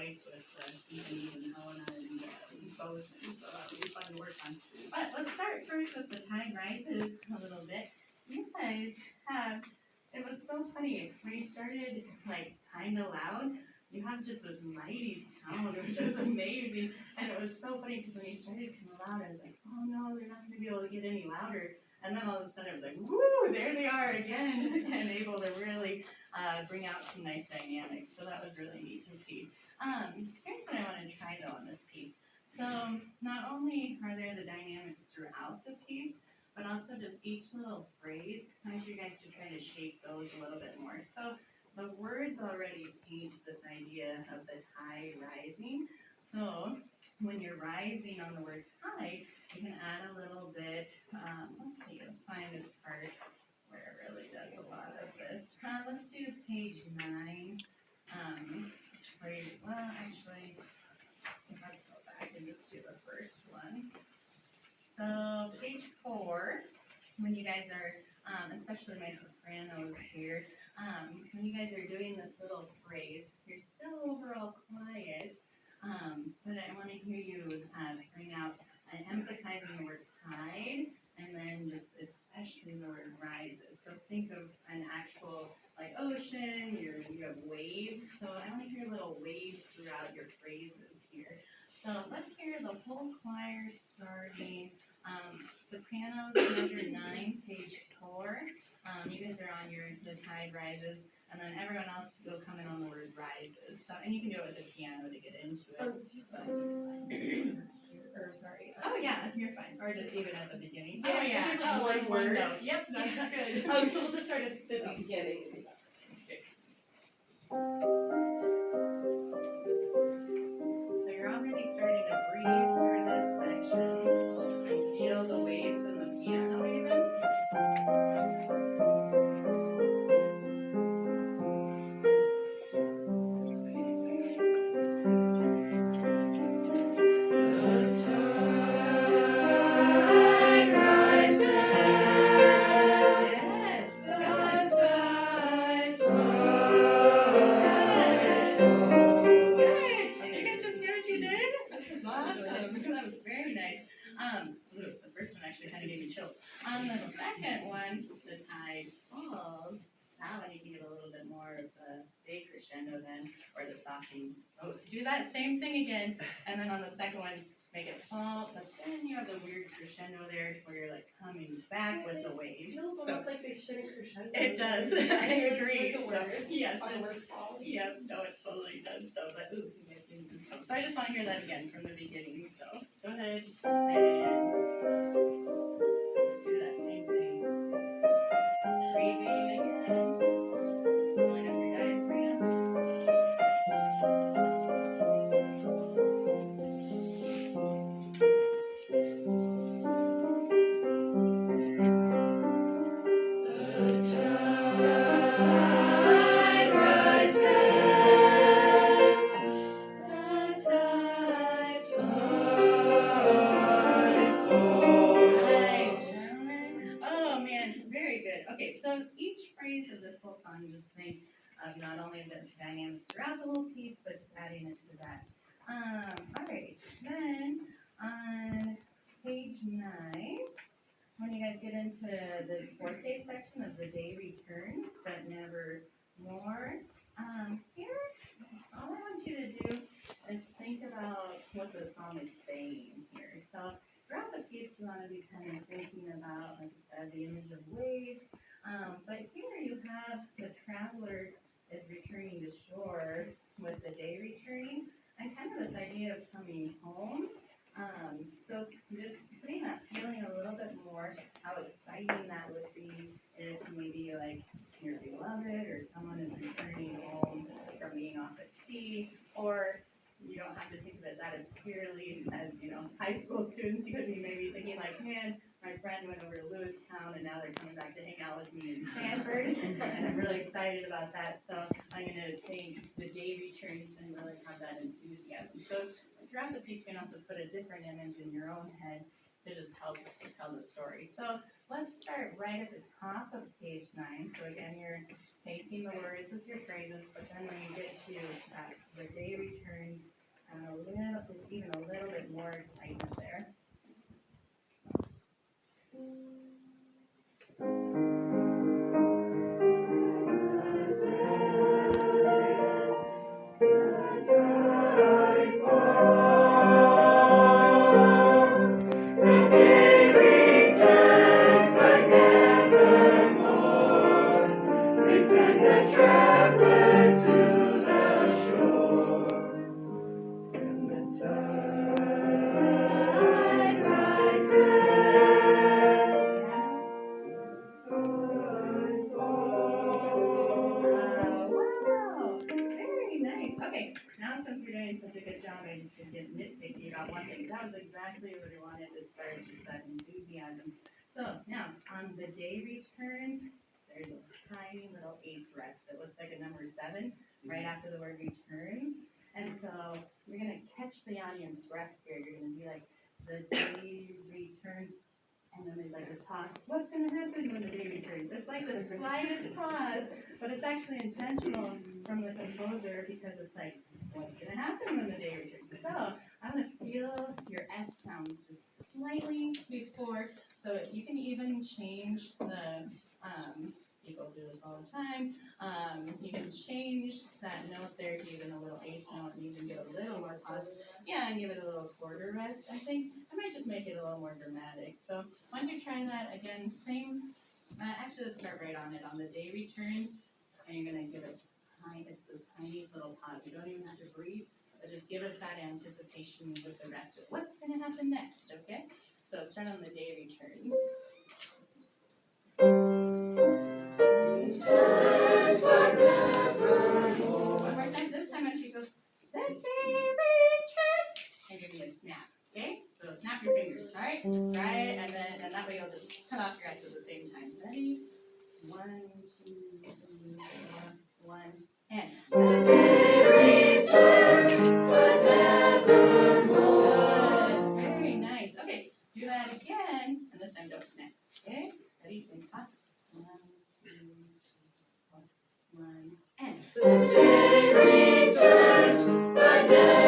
twice with Stephen and Helena and Bozeman, so that'll be fun to work on. But let's start first with the tide rises a little bit. You guys have, it was so funny, when you started like kind of loud, you have just this mighty sound, which is amazing. And it was so funny because when you started kind of loud, I was like, oh no, they're not going to be able to get any louder. And then all of a sudden it was like, woo, there they are again, and able to really bring out some nice dynamics. So that was really neat to see. Here's what I want to try though on this piece. So not only are there the dynamics throughout the piece, but also just each little phrase. I want you guys to try to shape those a little bit more. So the words already paint this idea of the tide rising. So when you're rising on the word tide, you can add a little bit, let's find this part where it really does a lot of this. Let's do page 9. Actually, let's go back and just do the first one. So page 4, when you guys are, especially my sopranos here, when you guys are doing this little phrase, you're still overall quiet, but I want to hear you bring out and emphasizing the word tide, and then just especially the word rises. So think of an actual like ocean, you have waves, so I want to hear little waves throughout your phrases here. So let's hear the whole choir starting sopranos, measure 9, page 4. You guys are on the tide rises, and then everyone else will come in on the word rises. So, and you can do it with the piano to get into it. Oh yeah, you're fine. Or just even at the beginning. Oh yeah. One word. Note. Yep, that's good. So we'll just start at the beginning. So you're already starting to breathe through this section and feel the waves in the piano even. The first one actually kind of gave me chills. On the second one, the tide falls. Now I need to get a little bit more of the day crescendo then, or the softening. Oh, do that same thing again, and then on the second one, make it fall, but then you have the weird crescendo there where you're like coming back with the wave. It feels almost like they shouldn't crescendo. It does. I agree. Like So yes, it no, it totally does. So, but ooh, you guys didn't do so. So I just want to hear that again from the beginning. So go ahead and do that same thing. Breathing again. Pulling up your diaphragm. Okay, so each phrase of this whole song, just think of not only the dynamics throughout the whole piece, but just adding it to that. Alright, then on page 9, when you guys get into this forte section of the day returns, but never more, here, all I want you to do is think about what the song is saying here. So throughout the piece, you want to be kind of thinking about, like I said, the image of waves. But here you have the traveler is returning to shore with the day returning, and kind of this idea of coming home. So just putting that feeling a little bit more, how exciting that would be if maybe like your beloved or someone is returning home from being off at sea, or you don't have to think of it that obscurely as, high school students. You could be maybe thinking like, man, my friend went over to Lewistown and now they're coming back to hang out with me in Stanford, and I'm really excited about that. So I'm going to think the day returns and really have that enthusiasm. So throughout the piece, you can also put a different image in your own head to just help tell the story. So let's start right at the top of page 9. So again, you're painting the words with your phrases, but then when you get to the day returns, just even a little bit more excitement there. Wow, very nice. Okay, now since you're doing such a good job, I just did get nitpicky about one thing. That was exactly what I wanted as far as just that enthusiasm. So now, on the day returns, there's a tiny little H rest. It looks like a number 7 right after the word returns. And so you're gonna catch the audience breath here. You're gonna be like, the day returns. And then there's like this pause. What's going to happen when the day returns? It's like the slightest pause, but it's actually intentional from the composer because it's like, what's going to happen when the day returns? So I'm going to feel your S sound just slightly before. So you can even change the, people do this all the time. You can change that note there to even a little eighth note and even give it a little more pause. Yeah, and give it a little quarter rest. I think I might just make it a little more dramatic. So why don't you try that again? Same. Actually, let's start right on it. On the day returns, and you're gonna give it tiny. It's the tiniest little pause. You don't even have to breathe, but just give us that anticipation with the rest of it. What's gonna happen next? Okay. So start on the day returns. One more time. This time, actually goes. The day returns. And give me a snap. Okay? So snap your fingers. All right? Right? And that way you'll just cut off your S at the same time. Ready? 1, 2, 3, 4, 1, and. The day returns forevermore. Very nice. Okay. Do that again. And this time don't snap. Okay? Ready? Same spot. 1,